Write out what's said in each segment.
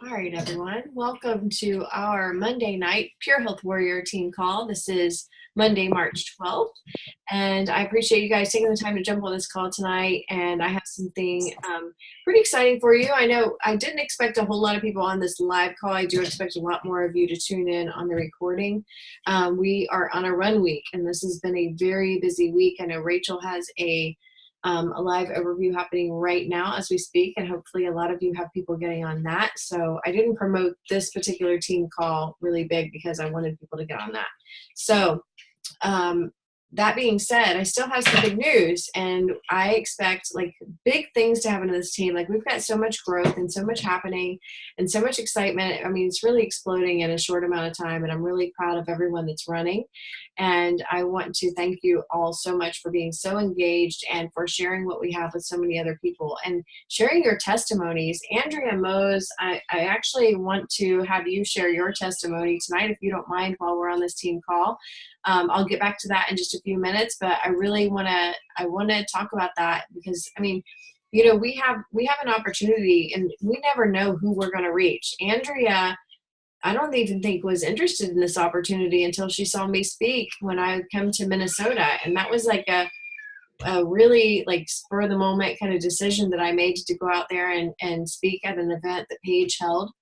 All right, everyone. Welcome to our Monday night Pure Health Warrior team call. This is Monday, March 12th, and I appreciate you guys taking the time to jump on this call tonight. And I have something pretty exciting for you. I know I didn't expect a whole lot of people on this live call. I do expect a lot more of you to tune in on the recording. We are on a run week, and this has been a very busy week. I know Rachel has a live overview happening right now as we speak, and hopefully a lot of you have people getting on that. So I didn't promote this particular team call really big because I wanted people to get on that. So that being said, I still have some big news, and I expect like big things to happen to this team. Like, we've got so much growth and so much happening and so much excitement. I mean, it's really exploding in a short amount of time, and I'm really proud of everyone that's running. And I want to thank you all so much for being so engaged and for sharing what we have with so many other people and sharing your testimonies. Andrea Mose, I actually want to have you share your testimony tonight, if you don't mind, while we're on this team call. I'll get back to that in just a few minutes, but I really want to talk about that because, I mean, you know, we have an opportunity, and we never know who we're going to reach. Andrea, I don't even think was interested in this opportunity until she saw me speak when I come to Minnesota. And that was like a really like spur of the moment kind of decision that I made to go out there and speak at an event that Paige held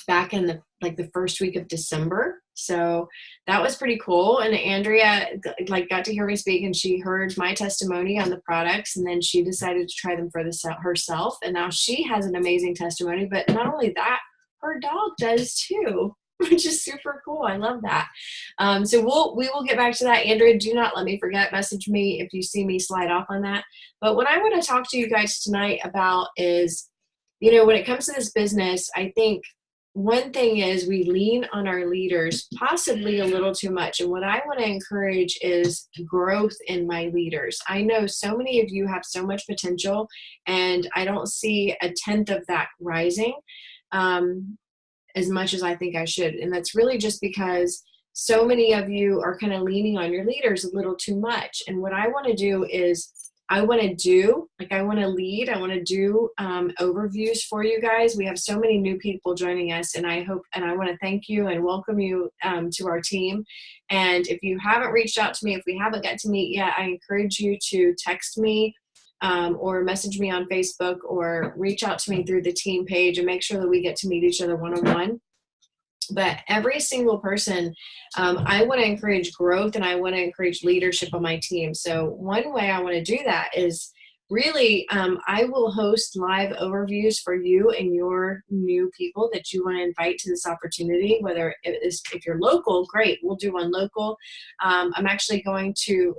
back in the first week of December. So that was pretty cool. And Andrea got to hear me speak, and she heard my testimony on the products, and then she decided to try them for herself. And now she has an amazing testimony, but not only that, her dog does too, which is super cool. I love that. So we will get back to that. Andrea, do not let me forget. Message me if you see me slide off on that. But what I want to talk to you guys tonight about is, you know, when it comes to this business, I think one thing is we lean on our leaders possibly a little too much. And what I want to encourage is growth in my leaders. I know so many of you have so much potential, and I don't see a tenth of that rising as much as I think I should. And that's really just because so many of you are kind of leaning on your leaders a little too much. And what I want to do is I want to lead, I want to do overviews for you guys. We have so many new people joining us, and I want to thank you and welcome you to our team. And if you haven't reached out to me, if we haven't got to meet yet, I encourage you to text me or message me on Facebook, or reach out to me through the team page, and make sure that we get to meet each other one-on-one. But every single person, I want to encourage growth, and I want to encourage leadership on my team. So one way I want to do that is really, I will host live overviews for you and your new people that you want to invite to this opportunity. Whether it is, if you're local, great, we'll do one local. I'm actually going to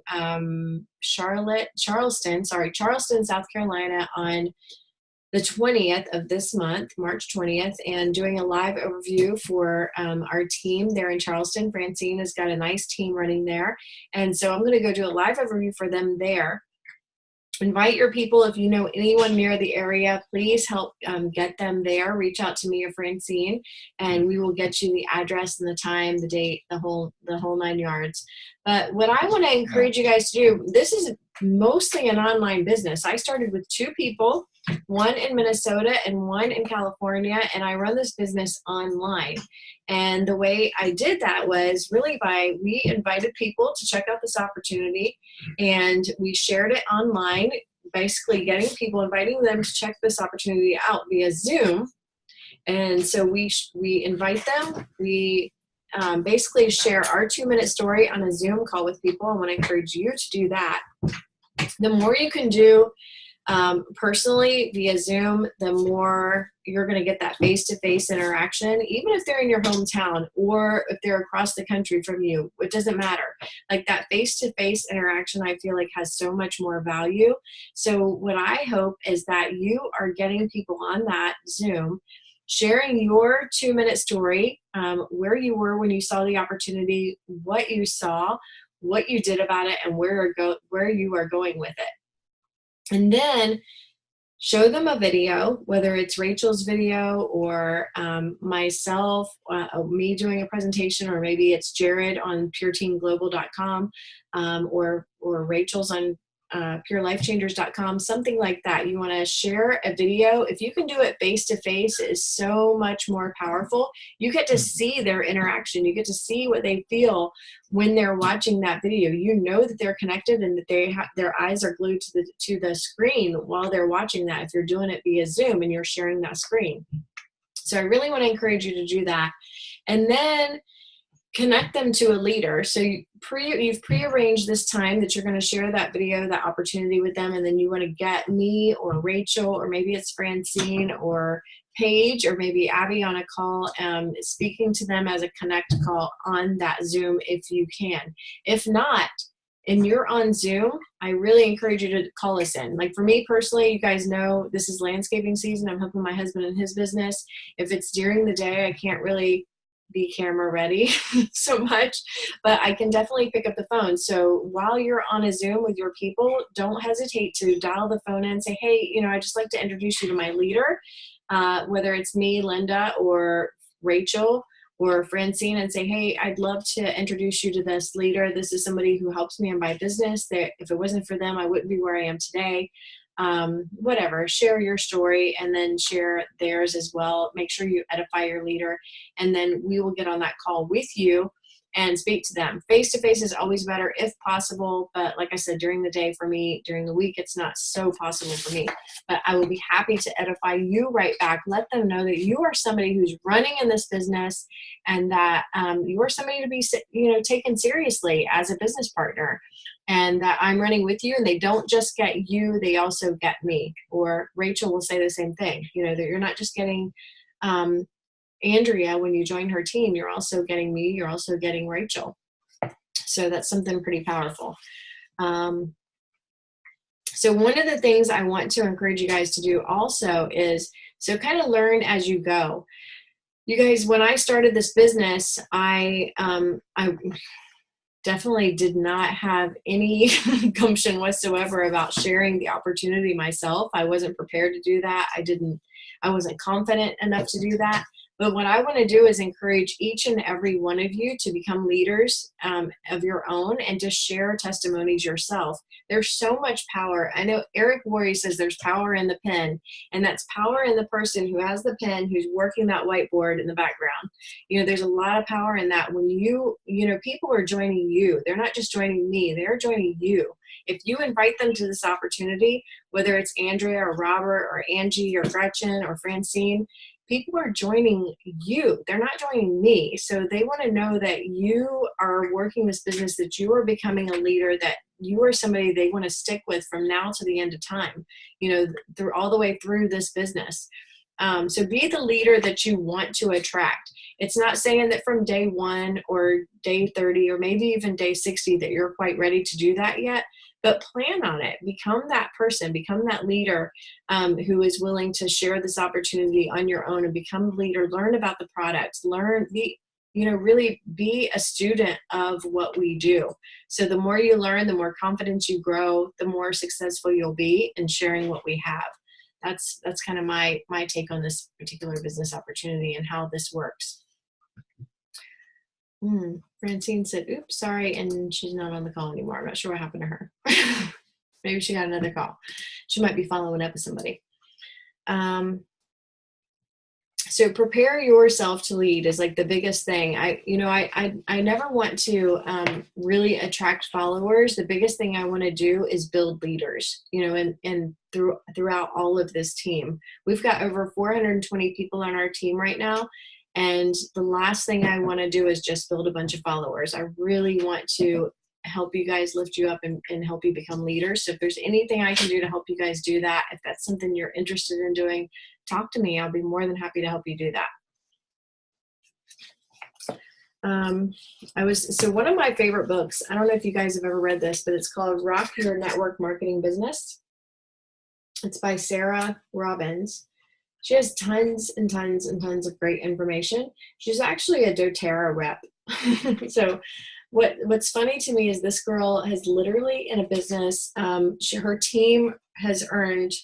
Charleston, South Carolina on the 20th of this month, March 20th, and doing a live overview for our team there in Charleston. Francine has got a nice team running there. And so I'm going to go do a live overview for them there. Invite your people. If you know anyone near the area, please help get them there. Reach out to me or Francine, and we will get you the address and the time, the date, the whole 9 yards. But what I want to encourage you guys to do, this is mostly an online business. I started with 2 people, one in Minnesota and one in California, and I run this business online. And the way I did that was really we invited people to check out this opportunity, and we shared it online, basically inviting them to check this opportunity out via Zoom. And so we invite them. We basically share our 2-minute story on a Zoom call with people. I want to encourage you to do that. The more you can do personally via Zoom, the more you're going to get that face-to-face interaction, even if they're in your hometown or if they're across the country from you. It doesn't matter. Like, that face-to-face interaction, I feel like, has so much more value. So what I hope is that you are getting people on that Zoom, sharing your 2-minute story, where you were when you saw the opportunity, what you saw, what you did about it, and where you are going with it. And then show them a video, whether it's Rachel's video or myself, me doing a presentation, or maybe it's Jared on pureteamglobal.com, or Rachel's on purelifechangers.com, something like that. You want to share a video. If you can do it face to face, it is so much more powerful. You get to see their interaction. You get to see what they feel when they're watching that video. You know that they're connected and that their eyes are glued to the screen while they're watching that, if you're doing it via Zoom and you're sharing that screen. So I really want to encourage you to do that. And then connect them to a leader. So you've prearranged this time that you're going to share that video, that opportunity with them, and then you want to get me or Rachel, or maybe it's Francine or Paige, or maybe Abby on a call, speaking to them as a connect call on that Zoom if you can. If not, and you're on Zoom, I really encourage you to call us in. Like for me personally, you guys know this is landscaping season. I'm helping my husband in his business. If it's during the day, I can't really be camera ready so much, but I can definitely pick up the phone. So while you're on a Zoom with your people, don't hesitate to dial the phone in and say, hey, I'd just like to introduce you to my leader, whether it's me, Lynda, or Rachel, or Francine, and say, hey, I'd love to introduce you to this leader. This is somebody who helps me in my business. That if it wasn't for them, I wouldn't be where I am today. Whatever, share your story and then share theirs as well. Make sure you edify your leader, and then we will get on that call with you and speak to them. Face-to-face is always better if possible, but like I said, during the day for me, during the week, it's not so possible for me. But I will be happy to edify you right back. Let them know that you are somebody who's running in this business, and that you are somebody to be taken seriously as a business partner, and that I'm running with you, and they don't just get you, they also get me. Or Rachel will say the same thing, that you're not just getting Andrea when you join her team, you're also getting me, you're also getting Rachel. So that's something pretty powerful. So one of the things I want to encourage you guys to do also is, so kind of learn as you go. You guys, when I started this business, I definitely did not have any gumption whatsoever about sharing the opportunity myself. I wasn't prepared to do that. I wasn't confident enough to do that. But what I want to do is encourage each and every one of you to become leaders of your own and to share testimonies yourself. There's so much power. I know Eric Worre says there's power in the pen, and that's power in the person who has the pen, who's working that whiteboard in the background. There's a lot of power in that when people are joining you. They're not just joining me, they're joining you. If you invite them to this opportunity, whether it's Andrea or Robert or Angie or Gretchen or Francine, people are joining you. They're not joining me. So they want to know that you are working this business, that you are becoming a leader, that you are somebody they want to stick with from now to the end of time, through all the way through this business. So be the leader that you want to attract. It's not saying that from day 1 or day 30 or maybe even day 60 that you're quite ready to do that yet, but plan on it. Become that person, become that leader who is willing to share this opportunity on your own and become a leader. Learn about the products, really be a student of what we do. So the more you learn, the more confidence you grow, the more successful you'll be in sharing what we have. That's kind of my take on this particular business opportunity and how this works. Francine said, oops, sorry, and she's not on the call anymore. I'm not sure what happened to her. Maybe she got another call. She might be following up with somebody. So prepare yourself to lead is like the biggest thing. I never want to really attract followers. The biggest thing I want to do is build leaders, and throughout all of this team. We've got over 420 people on our team right now. And the last thing I want to do is just build a bunch of followers. I really want to help you guys, lift you up, and help you become leaders. So if there's anything I can do to help you guys do that, if that's something you're interested in doing, talk to me. I'll be more than happy to help you do that. So one of my favorite books, I don't know if you guys have ever read this, but it's called Rock Your Network Marketing Business. It's by Sarah Robbins. She has tons and tons and tons of great information. She's actually a doTERRA rep. So what's funny to me is this girl has literally in a business, her team has earned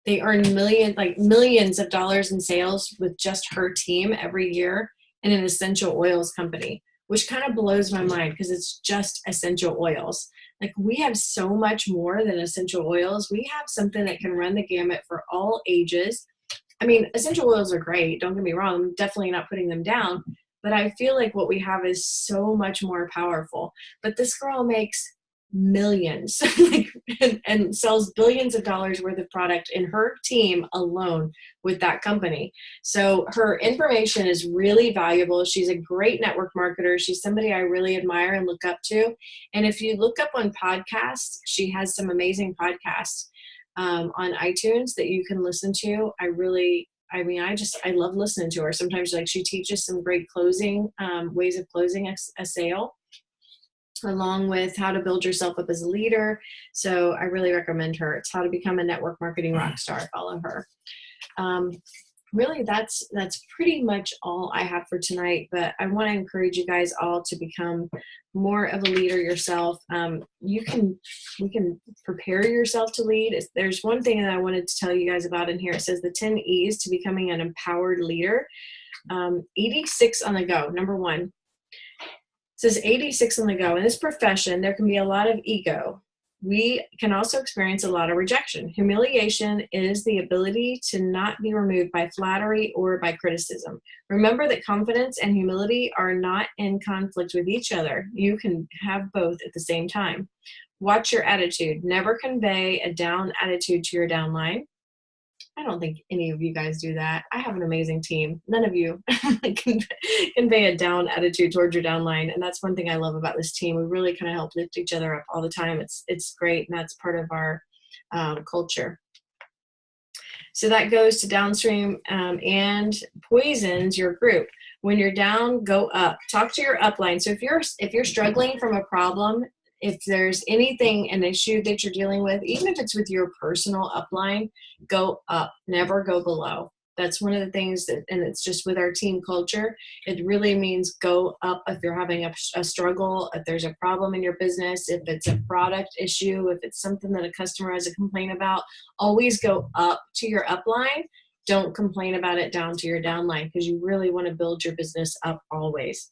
millions of dollars in sales with just her team every year in an essential oils company, which kind of blows my mind because it's just essential oils. Like, we have so much more than essential oils. We have something that can run the gamut for all ages. I mean, essential oils are great. Don't get me wrong. I'm definitely not putting them down. But I feel like what we have is so much more powerful. But this girl makes millions like, and sells billions of dollars worth of product in her team alone with that company. So her information is really valuable. She's a great network marketer. She's somebody I really admire and look up to. And if you look up on podcasts, she has some amazing podcasts on iTunes that you can listen to. I love listening to her. Sometimes, like, she teaches some great closing ways of closing a sale, along with how to build yourself up as a leader. So I really recommend her. It's How to Become a Network Marketing Rockstar. Follow her. Really, that's pretty much all I have for tonight, but I want to encourage you guys all to become more of a leader yourself. You can prepare yourself to lead. There's one thing that I wanted to tell you guys about in here. It says the 10 E's to becoming an empowered leader. 86 on the go. Number one. It says 86 on the go. In this profession, there can be a lot of ego. We can also experience a lot of rejection. Humiliation is the ability to not be removed by flattery or by criticism. Remember that confidence and humility are not in conflict with each other. You can have both at the same time. Watch your attitude. Never convey a down attitude to your downline. I don't think any of you guys do that. I have an amazing team. None of you can convey a down attitude towards your downline. And that's one thing I love about this team. We really kind of help lift each other up all the time. It's great. And that's part of our culture. So that goes to downstream and poisons your group. When you're down, go up. Talk to your upline. So if you're struggling from a problem, if there's anything, an issue that you're dealing with, even if it's with your personal upline, go up, never go below. That's one of the things that, and it's just with our team culture, it really means go up if you're having a struggle, if there's a problem in your business, if it's a product issue, if it's something that a customer has a complaint about, always go up to your upline. Don't complain about it down to your downline, because you really want to build your business up always.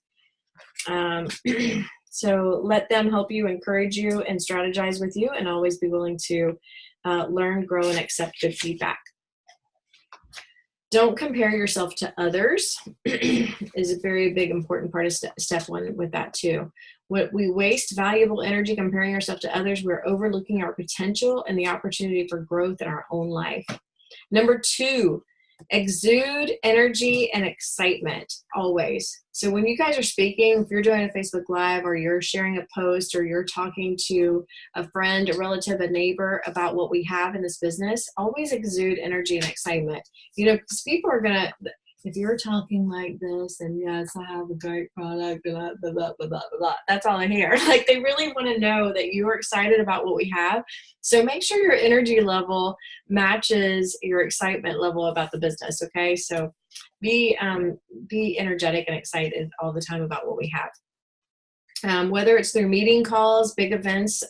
So let them help you, encourage you, and strategize with you, and always be willing to learn, grow, and accept good feedback. Don't compare yourself to others is a very big, important part of step one with that too. When we waste valuable energy comparing ourselves to others, we're overlooking our potential and the opportunity for growth in our own life. Number two, exude energy and excitement always. So when you guys are speaking, if you're doing a Facebook Live or you're sharing a post or you're talking to a friend, a relative, a neighbor about what we have in this business, always exude energy and excitement. You know, because people are going to, if you're talking like this and yes, I have a great product, blah, blah, blah, blah, blah, blah, that's all I hear. Like, they really want to know that you are excited about what we have. So make sure your energy level matches your excitement level about the business. Okay. So be energetic and excited all the time about what we have. Whether it's through meeting calls, big events.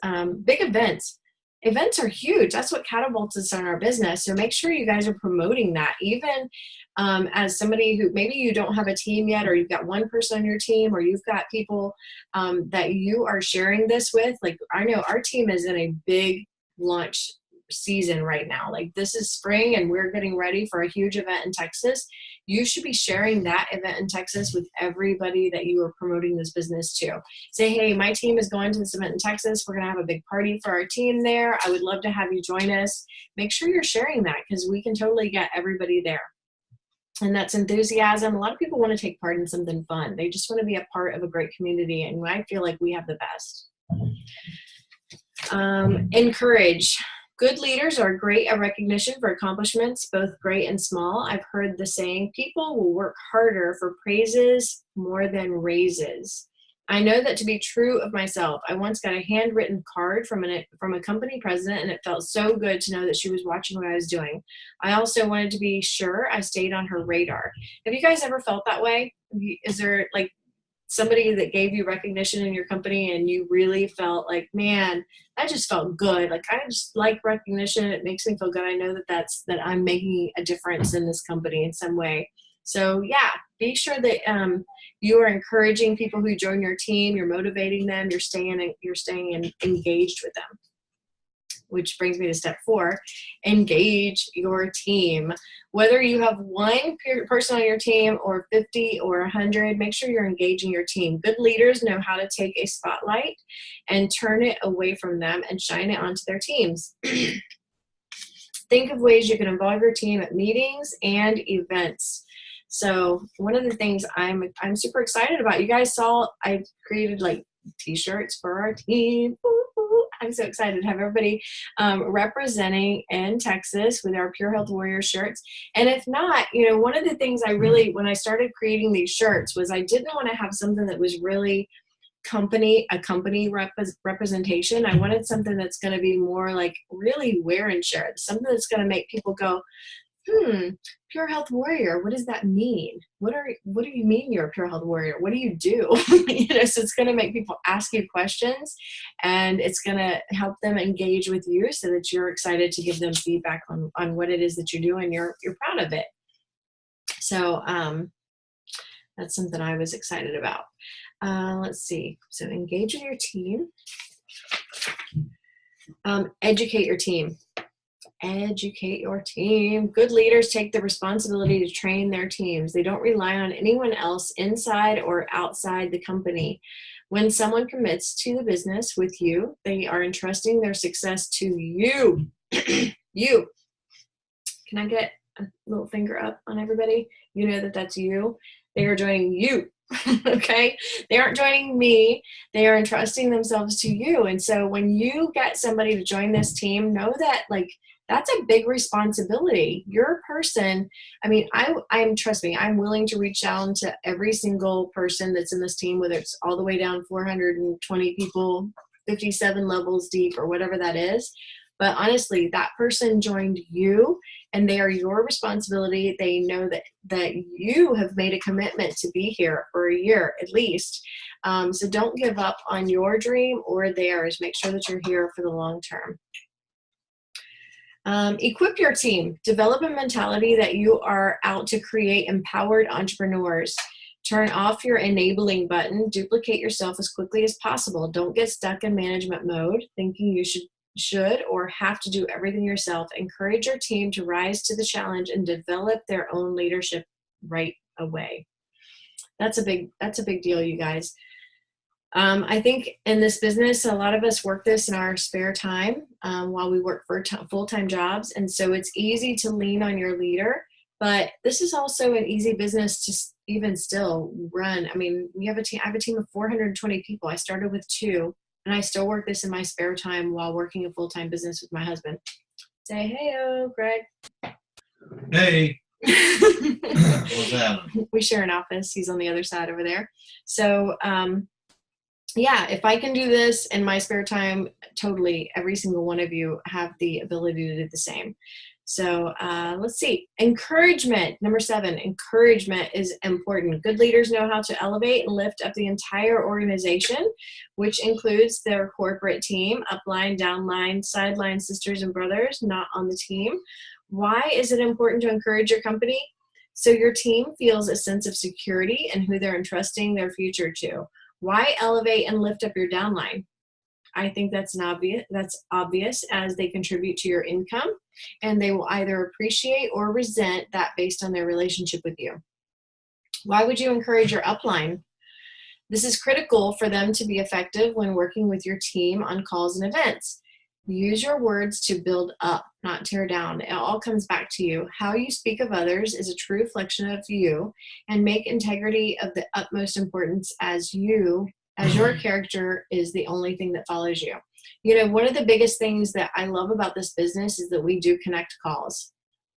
Events are huge. That's what catapults us on our business. So make sure you guys are promoting that. Even as somebody who maybe you don't have a team yet, or you've got one person on your team, or you've got people that you are sharing this with. Like, I know our team is in a big launch season right now. Like, this is spring and we're getting ready for a huge event in Texas. You should be sharing that event in Texas with everybody that you are promoting this business to. Say, hey, my team is going to this event in Texas. We're going to have a big party for our team there. I would love to have you join us. Make sure you're sharing that, because we can totally get everybody there. And that's enthusiasm. A lot of people want to take part in something fun. They just want to be a part of a great community. And I feel like we have the best. Encourage. Good leaders are great at recognition for accomplishments, both great and small. I've heard the saying, people will work harder for praises more than raises. I know that to be true of myself. I once got a handwritten card from a company president, and it felt so good to know that she was watching what I was doing. I also wanted to be sure I stayed on her radar. Have you guys ever felt that way? Is there like somebody that gave you recognition in your company and you really felt like, man, that just felt good. Like, I just like recognition. It makes me feel good. I know that I'm making a difference in this company in some way. So yeah, be sure that you are encouraging people who join your team. You're motivating them. You're staying engaged with them. Which brings me to step 4, engage your team. Whether you have one person on your team or 50 or 100, make sure you're engaging your team. Good leaders know how to take a spotlight and turn it away from them and shine it onto their teams. Think of ways you can involve your team at meetings and events. So one of the things I'm super excited about, you guys saw I created like t-shirts for our team. I'm so excited to have everybody representing in Texas with our Pure Health Warrior shirts. And if not, one of the things I really, when I started creating these shirts, was I didn't want to have something that was really company representation. I wanted something that's going to be more like really wear and share, something that's going to make people go, Pure Health Warrior, what does that mean? What do you mean you're a Pure Health Warrior? What do you do? So it's going to make people ask you questions, and it's going to help them engage with you so that you're excited to give them feedback on what it is that you do, and you're proud of it. So that's something I was excited about. Let's see. So engage with your team. Educate your team. Educate your team. Good leaders take the responsibility to train their teams. They don't rely on anyone else inside or outside the company. When someone commits to the business with you, they are entrusting their success to you. You. Can I get a little finger up on everybody? You know that that's you. They are joining you. Okay? They aren't joining me. They are entrusting themselves to you. And so when you get somebody to join this team, know that that's a big responsibility. You're a person. I mean, trust me, I'm willing to reach down to every single person that's in this team, whether it's all the way down 420 people, 57 levels deep, or whatever that is. But honestly, that person joined you, and they are your responsibility. They know that you have made a commitment to be here for a year at least. So don't give up on your dream or theirs. Make sure that you're here for the long term. Equip your team. Develop a mentality that you are out to create empowered entrepreneurs. Turn off your enabling button. Duplicate yourself as quickly as possible. Don't get stuck in management mode, thinking you should or have to do everything yourself. Encourage your team to rise to the challenge and develop their own leadership right away. That's a big deal, you guys. I think in this business, a lot of us work this in our spare time while we work for full-time jobs. And so it's easy to lean on your leader, but this is also an easy business to even still run. I mean, I have a team of 420 people. I started with 2, and I still work this in my spare time while working a full-time business with my husband. Say, hey-o, Greg. Hey. What's that? We share an office. He's on the other side over there. So, yeah, if I can do this in my spare time, totally every single one of you have the ability to do the same. So let's see. Encouragement. Number 7, encouragement is important. Good leaders know how to elevate and lift up the entire organization, which includes their corporate team, upline, downline, sideline sisters and brothers not on the team. Why is it important to encourage your company? So your team feels a sense of security in who they're entrusting their future to. Why elevate and lift up your downline? I think that's obvious as they contribute to your income, and they will either appreciate or resent that based on their relationship with you. Why would you encourage your upline? This is critical for them to be effective when working with your team on calls and events. Use your words to build up, not tear down. It all comes back to you. How you speak of others is a true reflection of you, and make integrity of the utmost importance as your character is the only thing that follows you. You know, one of the biggest things that I love about this business is that we do connect calls.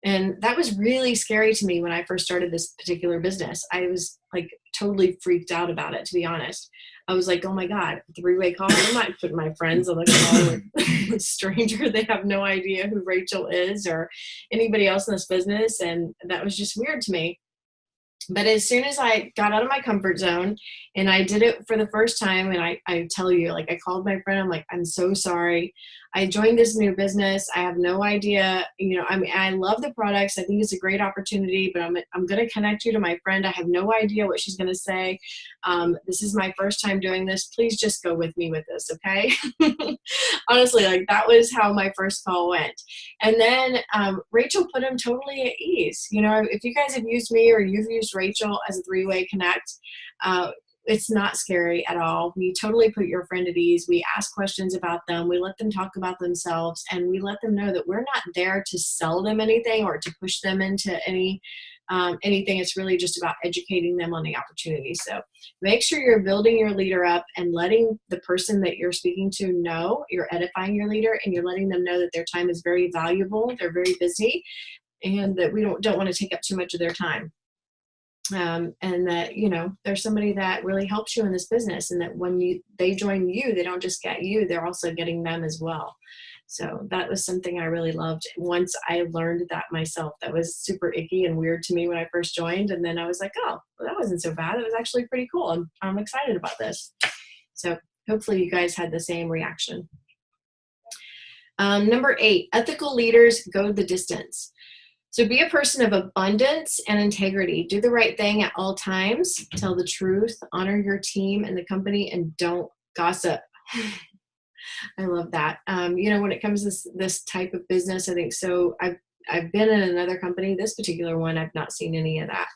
And that was really scary to me when I first started this particular business. I was like totally freaked out about it, to be honest. I was like, oh my God, 3-way call. I'm not putting my friends on the call with a stranger. They have no idea who Rachel is or anybody else in this business. And that was just weird to me. But as soon as I got out of my comfort zone and I did it for the first time, and I tell you, like, I called my friend, I'm like, I'm so sorry. I joined this new business. I have no idea, I mean, I love the products. I think it's a great opportunity, but I'm going to connect you to my friend. I have no idea what she's going to say. This is my first time doing this. Please just go with me with this. Okay. Honestly, like, that was how my first call went. And then Rachel put him totally at ease. If you guys have used me or you've used Rachel as a three-way connect, it's not scary at all. We totally put your friend at ease. We ask questions about them. We let them talk about themselves, and we let them know that we're not there to sell them anything or to push them into anything. It's really just about educating them on the opportunity. So make sure you're building your leader up and letting the person that you're speaking to know you're edifying your leader, and you're letting them know that their time is very valuable. They're very busy, and that we don't want to take up too much of their time. And that, there's somebody that really helps you in this business, and that when they join you, they don't just get you, they're also getting them as well. So that was something I really loved. Once I learned that myself, that was super icky and weird to me when I first joined. And then I was like, oh, well, that wasn't so bad. It was actually pretty cool. I'm excited about this. So hopefully you guys had the same reaction. Number 8, ethical leaders go the distance. So be a person of abundance and integrity. Do the right thing at all times. Tell the truth. Honor your team and the company, and don't gossip. I love that. When it comes to this type of business, I think so. I've been in another company. This particular one, I've not seen any of that.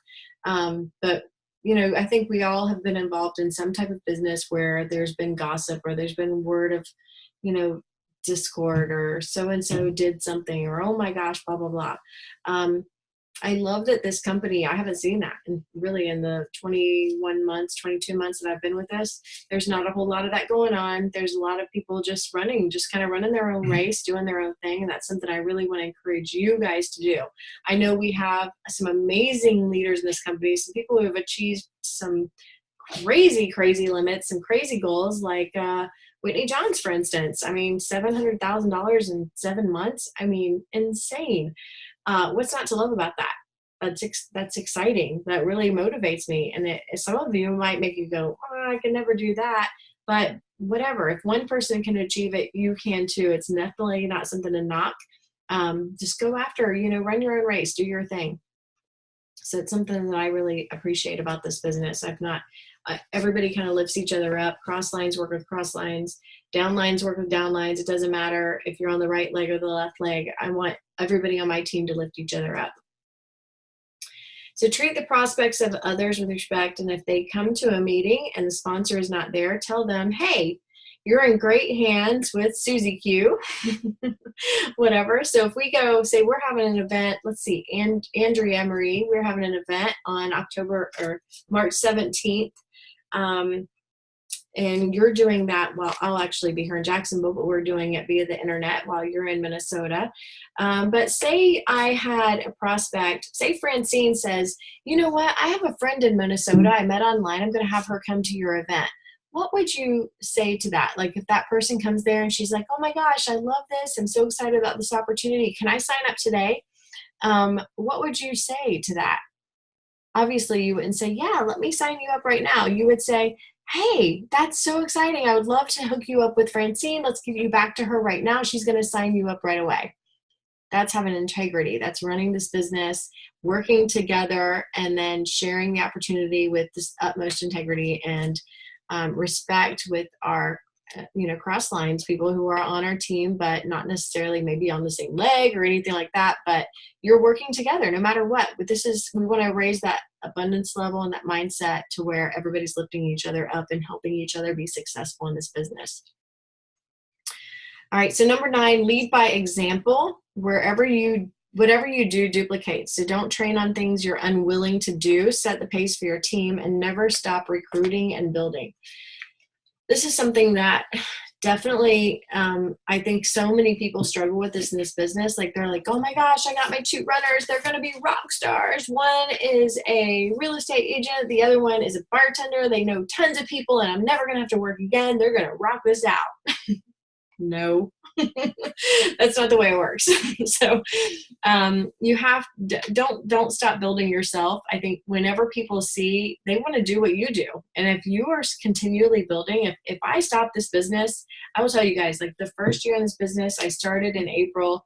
But I think we all have been involved in some type of business where there's been gossip, or there's been word of, discord, or so-and-so did something, or, oh my gosh, blah, blah, blah. I love that this company, I haven't seen that in the 21 months, 22 months that I've been with this. There's not a whole lot of that going on. There's a lot of people just kind of running their own race, doing their own thing. And that's something I really want to encourage you guys to do. I know we have some amazing leaders in this company, some people who have achieved some crazy, crazy limits and crazy goals, like Whitney Johns, for instance. I mean, $700,000 in 7 months. I mean, insane. What's not to love about that? That's exciting. That really motivates me. And some of you might make you go, oh, I can never do that. But whatever, if one person can achieve it, you can too. It's definitely not something to knock. Just go after, run your own race, do your thing. So it's something that I really appreciate about this business. Everybody kind of lifts each other up. Cross lines work with cross lines. Down lines work with down lines. It doesn't matter if you're on the right leg or the left leg. I want everybody on my team to lift each other up. So treat the prospects of others with respect. And if they come to a meeting and the sponsor is not there, tell them, hey, you're in great hands with Susie Q, whatever. So if we go, say we're having an event, let's see, Andrea Marie, we're having an event on March 17th. And you're doing that, well, I'll actually be here in Jacksonville, but we're doing it via the internet while you're in Minnesota. But say I had a prospect, say Francine says, you know what, I have a friend in Minnesota I met online. I'm going to have her come to your event. What would you say to that? Like, if that person comes there and she's like, oh my gosh, I love this. I'm so excited about this opportunity. Can I sign up today? What would you say to that? Obviously, you wouldn't say, yeah, let me sign you up right now. You would say, hey, that's so exciting. I would love to hook you up with Francine. Let's give you back to her right now. She's going to sign you up right away. That's having integrity. That's running this business, working together, and then sharing the opportunity with this utmost integrity and respect with our cross lines, people who are on our team, but not necessarily maybe on the same leg or anything like that, but you're working together no matter what. But we want to raise that abundance level and that mindset to where everybody's lifting each other up and helping each other be successful in this business. All right. So number 9, lead by example. Whatever you do, duplicate. So don't train on things you're unwilling to do. Set the pace for your team and never stop recruiting and building. This is something that definitely, I think so many people struggle with this in this business. Like, they're like, oh my gosh, I got my 2 runners. They're going to be rock stars. One is a real estate agent. The other one is a bartender. They know tons of people and I'm never going to have to work again. They're going to rock this out. No, That's not the way it works. So you have, don't stop building yourself. I think whenever people see, they want to do what you do. And if you are continually building, if I stop this business, I will tell you guys, like the first year in this business, I started in April,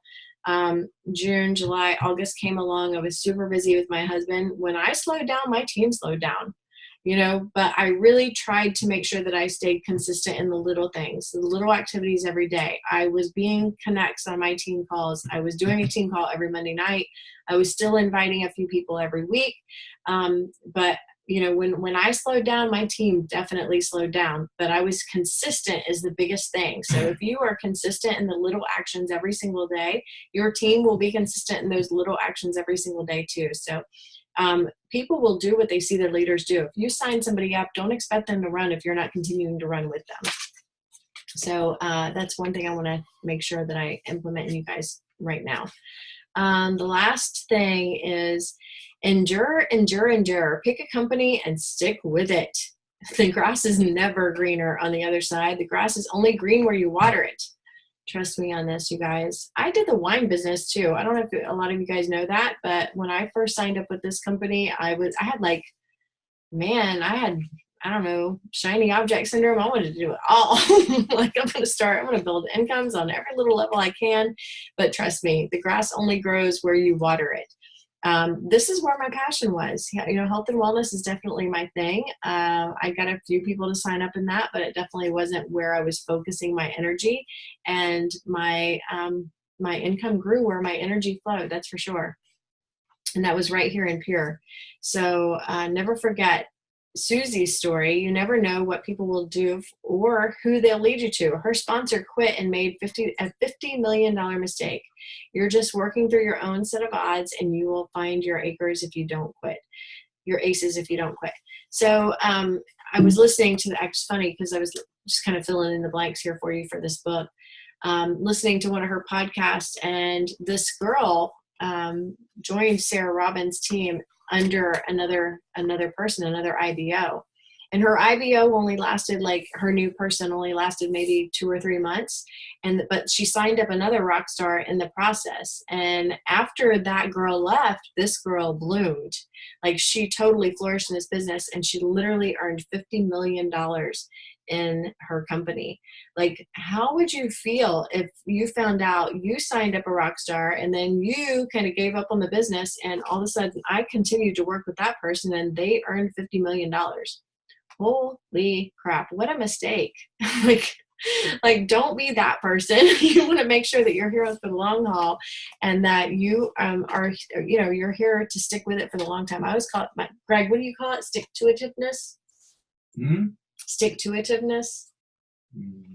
June, July, August came along. I was super busy with my husband. When I slowed down, my team slowed down. But I really tried to make sure that I stayed consistent in the little things, the little activities every day. I was being connects on my team calls. I was doing a team call every Monday night. I was still inviting a few people every week. But when I slowed down, my team definitely slowed down, but I was consistent is the biggest thing. So if you are consistent in the little actions every single day, your team will be consistent in those little actions every single day too. So people will do what they see their leaders do. If you sign somebody up, don't expect them to run if you're not continuing to run with them. So that's one thing I want to make sure that I implement in you guys right now. The last thing is endure, endure, endure. Pick a company and stick with it. The grass is never greener on the other side. The grass is only green where you water it. Trust me on this, you guys. I did the wine business too. I don't know if a lot of you guys know that, but when I first signed up with this company, I had I don't know, shiny object syndrome. I wanted to do it all. Like I'm going to build incomes on every little level I can. But trust me, the grass only grows where you water it. This is where my passion was. Health and wellness is definitely my thing. I got a few people to sign up in that, but it definitely wasn't where I was focusing my energy, and my income grew where my energy flowed. That's for sure. And that was right here in Pure. So never forget Susie's story. You never know what people will do or who they'll lead you to. Her sponsor quit and made a $50 million mistake. You're just working through your own set of odds, and you will find your acres if you don't quit, your aces if you don't quit. So I was listening to it's funny because I was just kind of filling in the blanks here for you for this book, listening to one of her podcasts, and this girl joined Sarah Robbins' team under another person, another IBO. And her IBO only lasted, her new person only lasted maybe 2 or 3 months. But she signed up another rock star in the process. And after that girl left, this girl bloomed. She totally flourished in this business, and she literally earned $50 million in her company. How would you feel if you found out you signed up a rock star and then you kind of gave up on the business, and all of a sudden I continued to work with that person and they earned $50 million? Holy crap, what a mistake. Don't be that person. You want to make sure that you're here for the long haul, and that you you're here to stick with it for the long time. I always call it, Greg, what do you call it? Stick-to-itiveness? Stick-to-itiveness?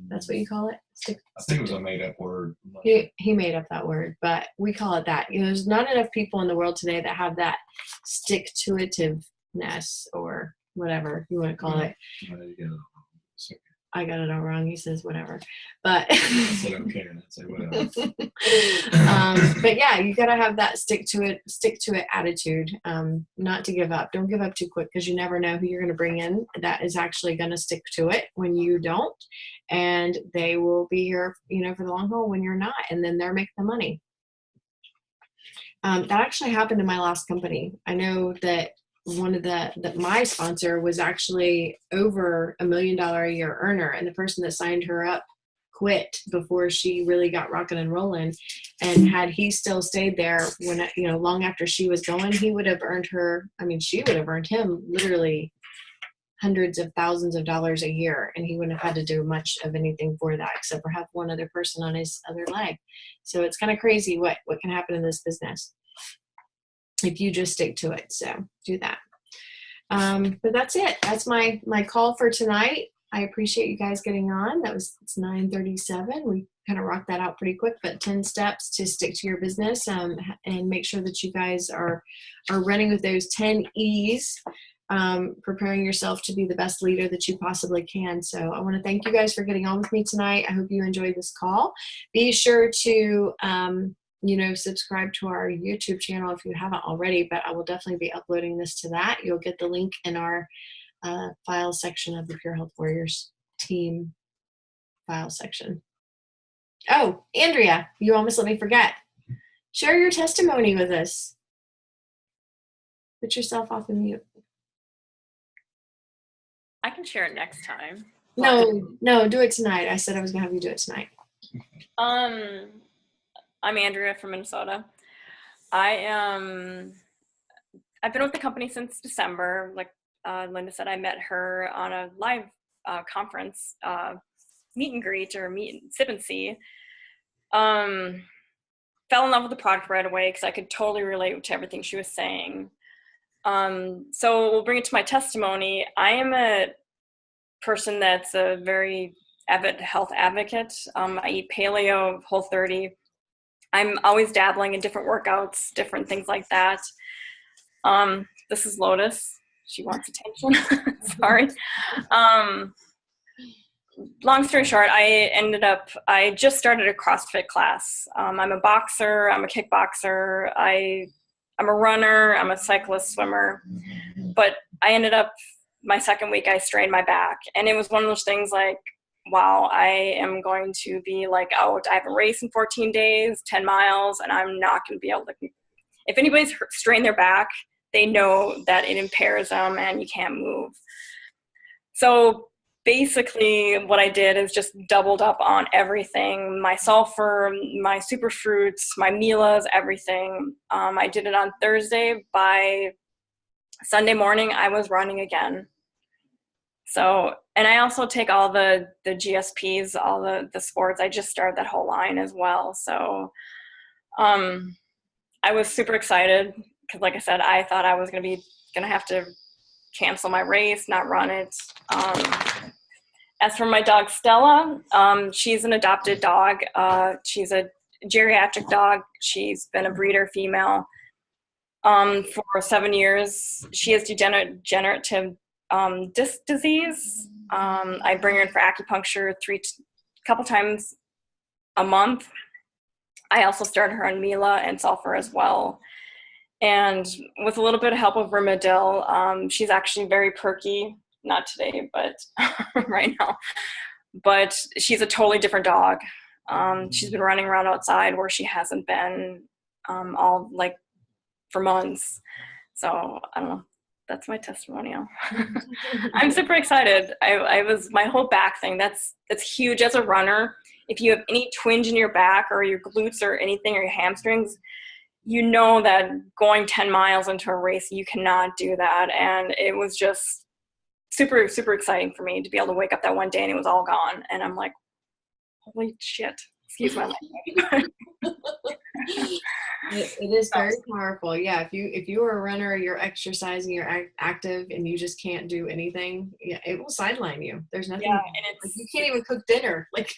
That's what you call it? I think it was a made-up word. He made up that word, but we call it that. There's not enough people in the world today that have that stick-to-itiveness, or whatever you want to call it. I got it all wrong. He says whatever, but I said okay, and I said whatever. But yeah, you got to have that stick to it attitude. Not to give up. Don't give up too quick, because you never know who you're going to bring in that is actually going to stick to it when you don't, and they will be here, for the long haul when you're not, and then they're making the money. That actually happened in my last company. I know that one of my sponsor was actually over $1 million a year earner, and the person that signed her up quit before she really got rocking and rolling. And had he still stayed there when, long after she was going, he would have earned her, she would have earned him literally hundreds of thousands of dollars a year, and he wouldn't have had to do much of anything for that except for have one other person on his other leg. So it's kind of crazy what can happen in this business if you just stick to it. So do that. But that's it. That's my call for tonight. I appreciate you guys getting on. It's 9:37. We kind of rocked that out pretty quick, but 10 steps to stick to your business, and make sure that you guys are running with those 10 E's, preparing yourself to be the best leader that you possibly can. So I want to thank you guys for getting on with me tonight. I hope you enjoyed this call. Be sure to subscribe to our YouTube channel if you haven't already, but I will definitely be uploading this to that. You'll get the link in our file section of the Pure Health Warriors team file section. Oh, Andrea, you almost let me forget. Share your testimony with us. Put yourself off of mute. I can share it next time. No, do it tonight. I said I was gonna have you do it tonight. I'm Andrea from Minnesota. I've been with the company since December. Like Lynda said, I met her on a live conference, meet and greet or sip and see. Fell in love with the product right away because I could totally relate to everything she was saying. So we'll bring it to my testimony. I am a person that's a very avid health advocate. I eat paleo, Whole30. I'm always dabbling in different workouts, different things like that. This is Lotus. She wants attention. Sorry. Long story short, I just started a CrossFit class. I'm a boxer, I'm a kickboxer, I'm a runner, I'm a cyclist, swimmer. But I ended up, my second week, I strained my back. And it was one of those things like, wow, I am going to be like, oh, I have a race in 14 days, 10 miles, and I'm not going to be able to. If anybody's strained their back, they know that it impairs them and you can't move. So basically what I did is just doubled up on everything, my sulfur, my superfruits, my Milas, everything. I did it on Thursday. By Sunday morning, I was running again. So, and I also take all the GSPs, all the sports. I just started that whole line as well. So I was super excited because, like I said, I thought I was going to have to cancel my race, not run it. As for my dog Stella, she's an adopted dog. She's a geriatric dog. She's been a breeder female for 7 years. She has degenerative disc disease. I bring her in for acupuncture a couple times a month. I also started her on Mila and sulfur as well. And with a little bit of help of Rimadyl, she's actually very perky. Not today, but right now. But she's a totally different dog. She's been running around outside where she hasn't been all like for months. So I don't know. That's my testimonial. I'm super excited. I was my whole back thing. That's huge as a runner. If you have any twinge in your back or your glutes or anything or your hamstrings, you know that going 10 miles into a race, you cannot do that. And it was just super, super exciting for me to be able to wake up that one day and it was all gone. And I'm like, holy shit. Excuse my language. It is very powerful. Yeah, if you are a runner, you're exercising, you're active, and you just can't do anything, yeah, it will sideline you. There's nothing. Yeah, and like, you can't even cook dinner. Like,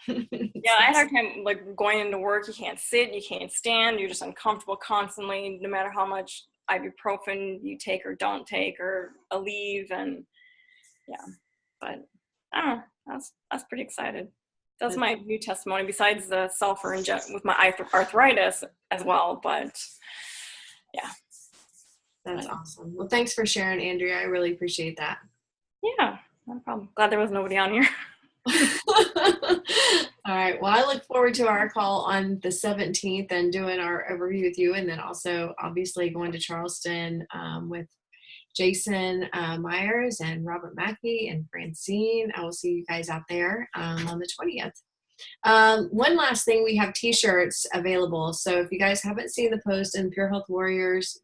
yeah, I had a hard time like going into work. You can't sit, you can't stand. You're just uncomfortable constantly, no matter how much ibuprofen you take or don't take or Aleve, and yeah. But I don't know. I was pretty excited. That's my new testimony, besides the sulfur with my arthritis as well. But yeah. That's awesome. Well, thanks for sharing, Andrea. I really appreciate that. Yeah, no problem. Glad there was nobody on here. All right. Well, I look forward to our call on the 17th and doing our overview with you, and then also obviously going to Charleston with Jason Myers and Robert Mackey and Francine. I will see you guys out there on the 20th. One last thing, we have t-shirts available. So if you guys haven't seen the post in Pure Health Warriors,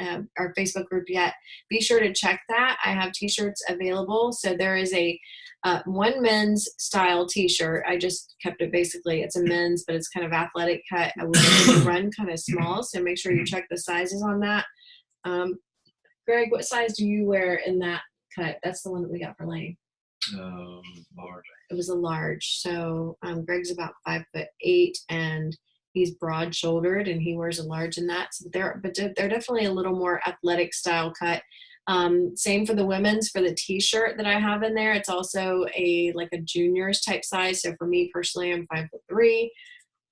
our Facebook group yet, be sure to check that. I have t-shirts available. So there is a one men's style t-shirt. I just kept it basically, it's a men's, but it's kind of athletic cut. I will run kind of small. So make sure you check the sizes on that. Greg, what size do you wear in that cut? That's the one that we got for Lane. Large. It was a large. So Greg's about 5'8", and he's broad-shouldered, and he wears a large in that. So they're definitely a little more athletic style cut. Same for the women's. For the t-shirt that I have in there, it's also like a juniors type size. So for me personally, I'm 5'3".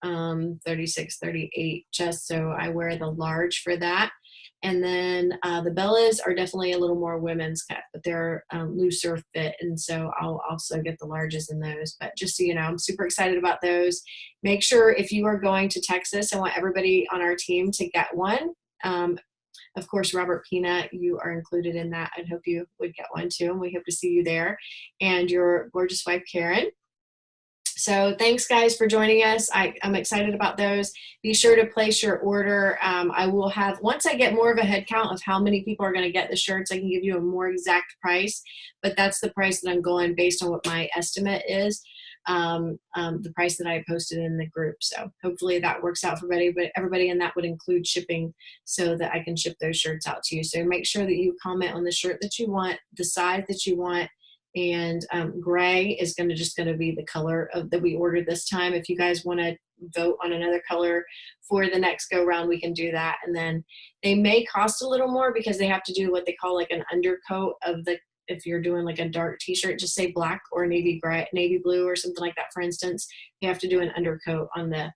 36, 38, just so I wear the large for that. And then the Bellas are definitely a little more women's cut, but they're looser fit. And so I'll also get the larges in those. But just so you know, I'm super excited about those. Make sure if you are going to Texas, I want everybody on our team to get one. Of course, Robert Peanut, you are included in that. I hope you would get one too. And we hope to see you there. And your gorgeous wife, Karen. So thanks, guys, for joining us. I'm excited about those. Be sure to place your order. I will have, once I get more of a head count of how many people are going to get the shirts, I can give you a more exact price. But that's the price that I'm going based on what my estimate is, the price that I posted in the group. So hopefully that works out for everybody, and that would include shipping so that I can ship those shirts out to you. So make sure that you comment on the shirt that you want, the size that you want, and gray is just going to be the color that we ordered this time. If you guys want to vote on another color for the next go round, we can do that. And then they may cost a little more because they have to do what they call like an undercoat of the, if you're doing like a dark t-shirt, just say black or navy blue or something like that, for instance, you have to do an undercoat on the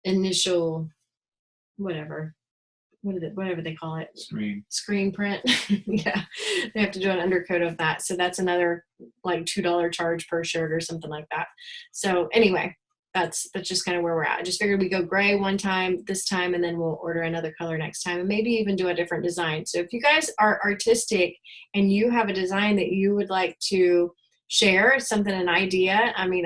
initial whatever they call it, screen print. Yeah, they have to do an undercoat of that. So that's another like $2 charge per shirt or something like that. So anyway, that's just kind of where we're at. I just figured we go gray one time this time, and then we'll order another color next time, and maybe even do a different design. So if you guys are artistic and you have a design that you would like to share, something, an idea, I mean,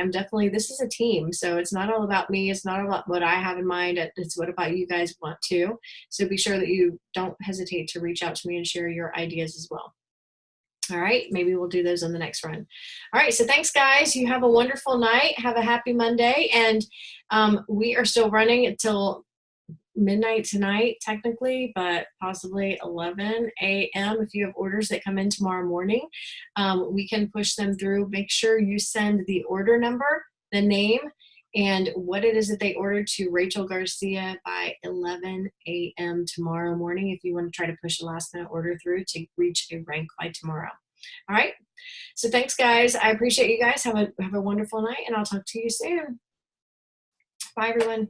this is a team, so it's not all about me, it's not all about what I have in mind, it's what about you guys want to. So be sure that you don't hesitate to reach out to me and share your ideas as well. All right, maybe we'll do those on the next run. All right, so thanks, guys. You have a wonderful night. Have a happy Monday, and we are still running until midnight tonight, technically, but possibly 11 a.m. If you have orders that come in tomorrow morning, we can push them through. Make sure you send the order number, the name, and what it is that they ordered to Rachel Garcia by 11 a.m. tomorrow morning if you want to try to push a last minute order through to reach a rank by tomorrow. All right. So thanks, guys. I appreciate you guys. Have a wonderful night, and I'll talk to you soon. Bye, everyone.